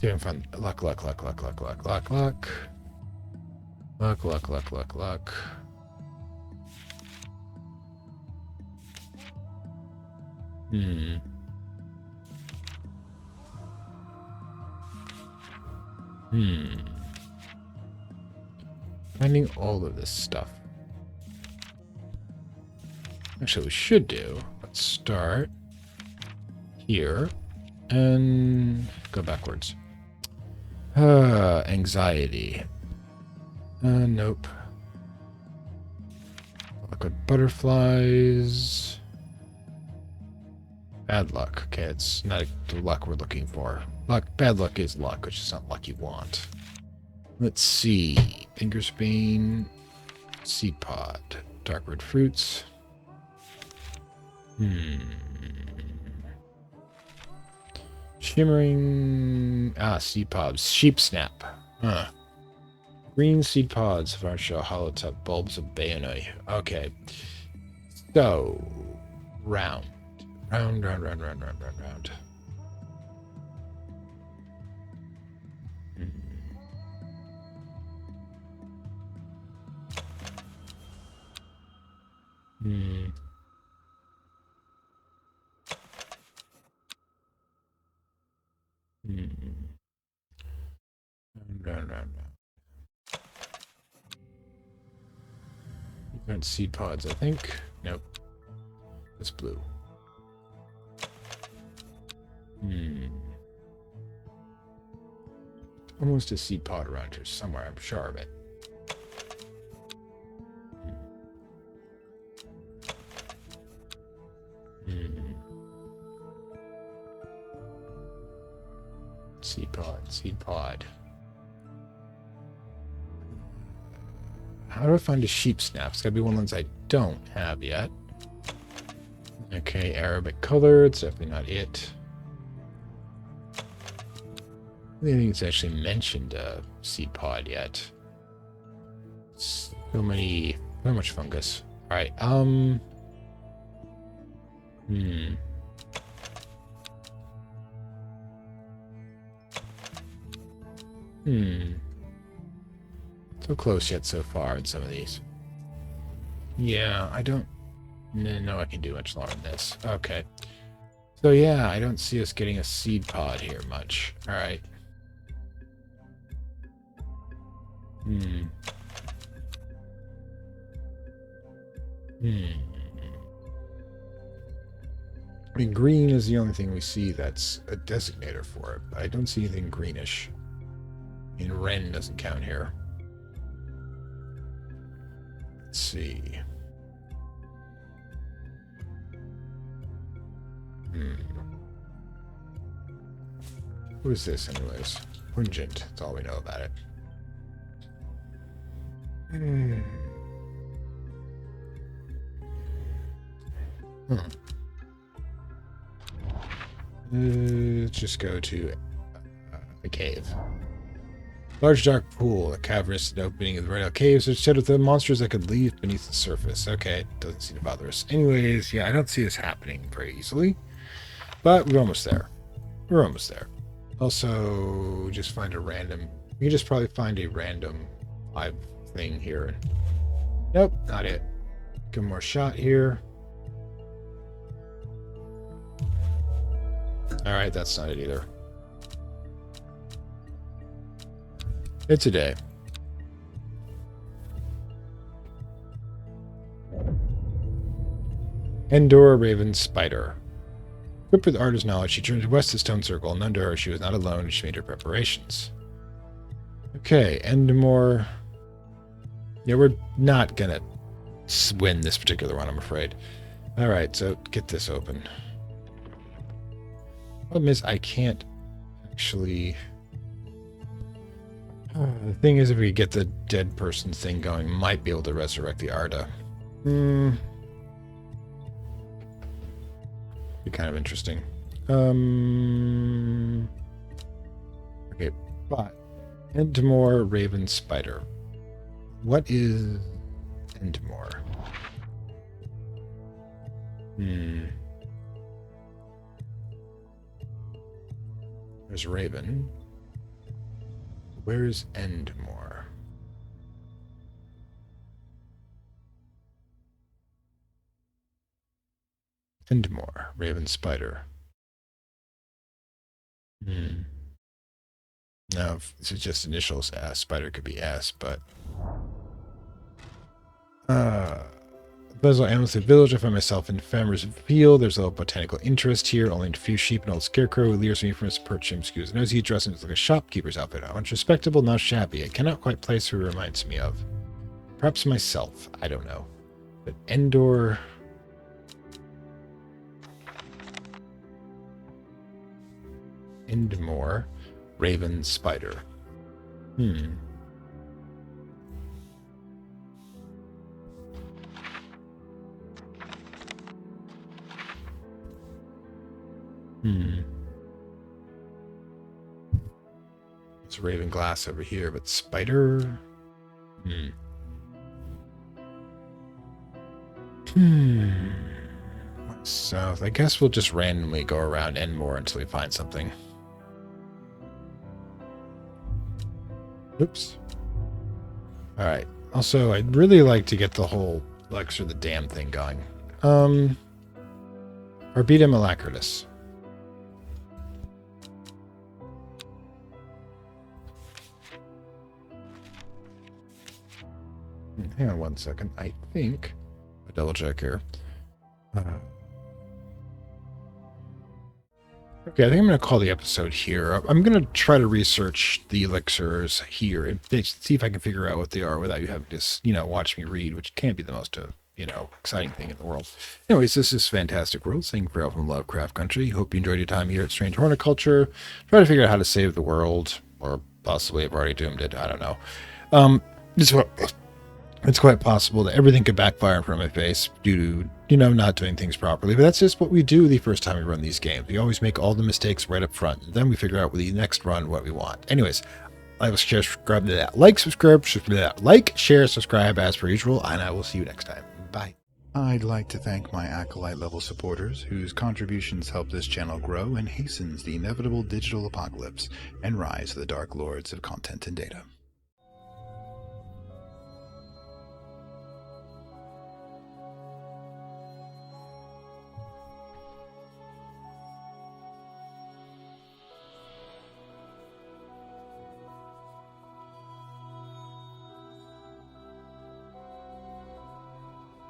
doing fun. Luck. Luck. Finding all of this stuff. Actually, we should do. Let's start here and go backwards. Anxiety. Nope. Luck with butterflies. Bad luck. Okay, it's not the luck we're looking for. Bad luck is luck, which is not luck you want. Let's see. Fingerspain. Seed pod. Dark red fruits. Shimmering. Seed pods. Sheep snap. Green seed pods of our show hollow top bulbs of bayonet. Okay. So, round. Round. Round. Got seed pods, I think. Nope. It's blue. Almost a seed pod around here somewhere, I'm sure of it. Seed pod. How do I find a sheep snap? It's gotta be one of the ones I don't have yet. Okay, Arabic color. It's definitely not it. I don't think it's actually mentioned a seed pod yet. So much fungus. All right. So close yet so far in some of these. Yeah, I don't know I can do much longer than this. Okay. So yeah, I don't see us getting a seed pod here much. All right. I mean, green is the only thing we see that's a designator for it. But I don't see anything greenish. I mean, Wren doesn't count here. Let's see. What is this, anyways? Pungent. That's all we know about it. Let's just go to a cave. Large dark pool, a cavernous opening of the vertical caves, which set with the monsters that could leave beneath the surface. Okay, doesn't seem to bother us. Anyways, yeah, I don't see this happening very easily, but we're almost there. Also, just find a random. We can just probably find a random live thing here. Nope, not it. Give more shot here. All right, that's not it either. It's a day. Endora Raven Spider. Equipped with artist knowledge, she turned west of Stone Circle, and under her she was not alone as she made her preparations. Okay, Endemore. Yeah, we're not gonna win this particular one, I'm afraid. Alright, so get this open. Problem is, I can't actually... the thing is, if we get the dead person thing going, might be able to resurrect the Arda. Be kind of interesting. Okay, but Endemore Raven Spider. What is Endemore? There's Raven. Where's Endemore? Endemore, Raven Spider. Now, if this is just initials S, Spider could be S, but... Bezel Amherst Village. I find myself in Farmer's Field. There's a little botanical interest here. Only a few sheep and old scarecrow who leers me from his perch and skews. Knows he dresses like a shopkeeper's outfit. Once respectable, not shabby. I cannot quite place who he reminds me of. Perhaps myself. I don't know. But Endor... Endmore. Raven Spider. It's Raven Glass over here, but Spider? South. I guess we'll just randomly go around Enmore until we find something. Oops. Alright. Also, I'd really like to get the whole Lecture the Damn thing going. Arbitum Alacritus. Hang on one second. I think... I'll double check here. Okay, I think I'm going to call the episode here. I'm going to try to research the elixirs here and see if I can figure out what they are without you having to, watch me read, which can't be the most, exciting thing in the world. Anyways, this is Fantastic World, saying farewell from Lovecraft Country. Hope you enjoyed your time here at Strange Horticulture. Try to figure out how to save the world, or possibly have already doomed it. I don't know. It's quite possible that everything could backfire in front of my face due to, not doing things properly. But that's just what we do the first time we run these games. We always make all the mistakes right up front. And then we figure out with the next run what we want. Anyways, like, share, subscribe to that. Like, share, subscribe as per usual. And I will see you next time. Bye. I'd like to thank my Acolyte level supporters whose contributions help this channel grow and hastens the inevitable digital apocalypse and rise of the Dark Lords of Content and Data.